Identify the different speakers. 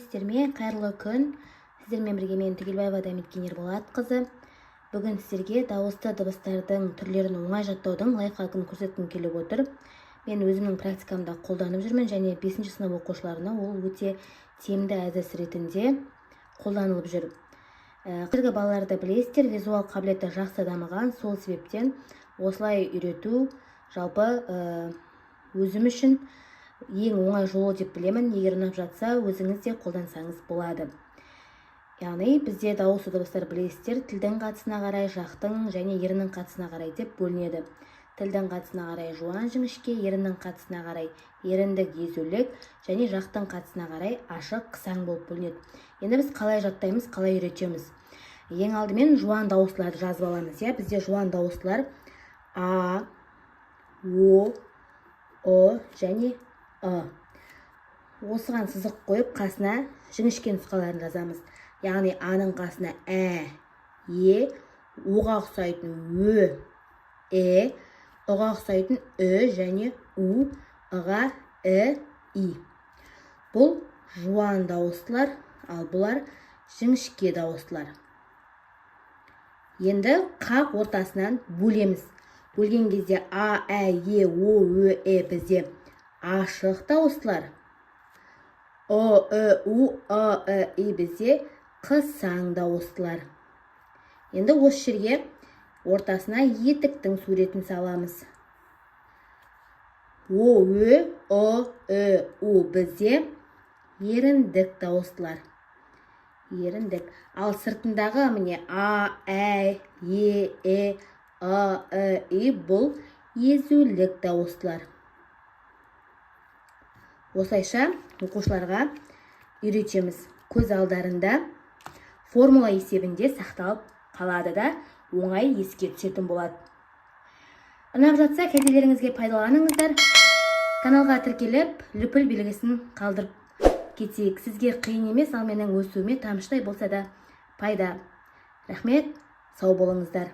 Speaker 1: сәлеметсіздер ме? Қайырлы күн. Сіздермен бірге мен Түгелбаева Дамит Болатқызы. Бүгін сіздерге дауысты дыбыстардың түрлерін оңай жаттаудың лайфхагын көрсеткім келіп отыр. Мен өзімнің практикамда қолданып жүрмін және 5-ші сынып оқушыларына ол өте тиімді әдіс ретінде қолданылып жүр. Қазіргі балаларды білесіздер, визуал қабілеті жақсы дамыған, сол себептен осылай үйрету жалпы өзім үшін ең оңай жолы деп білемін. Егер ұнап жатса, өзіңіз де қолдансаңыз болады. Яғни бізде дауысты дыбыстар білесіздер, тілдің қатысына қарай, жақтың және еріннің қатысына қарай деп бөлінеді. Тілдің қатысына қарай жуан жіңішке, еріннің қатысына қарай еріндік, езулік және жақтың қатысына қарай ашық, қысаң болып бөлінеді. Енді біз қалай жаттаймыз, қалай үйретеміз? Ең алдымен жуан дауыстыларды жазып аламыз. Бізде жуан дауыстылар А, О, О және Ы. Осыған сызық қойып, қасына жіңішке нұсқаларын жазамыз. Яғни А-ның қасына Ә, Е, О-ға ұқсайтын Ö, Е, Ұ-ға ұқсайтын Ү және У, Ы-ға І, И. Бұл жуан дауыстылар, ал бұлар жіңішке дауыстылар. Енді қақ ортасынан бөлеміз. Бөлген кезде А, Ә, Е, О, Ö, Е бізде ашық дауыстылар. О, Ү, У, Ы, И бізде қысаң дауыстылар. Енді осы жерге ортасына етіктің суретін саламыз. О, Ö, О, Ү, У бізде еріндік дауыстылар. Еріндік. Ал сыртындағы міне А, Ә, Е, Е, Ы, И бұл езулік дауыстылар. Осылайша оқушыларға үйретеміз. Көз алдарында формула есебінде сақталып қалады да оңай еске түсетін болады. Ұнап жатса, кәделеріңізге пайдаланыңыздар. Каналға тіркеліп, лүпіл белгісін қалдырып кетейік. Сізге қиын емес, ал менің өсуіме тамшыдай болса да пайда. Рахмет, сау болыңыздар.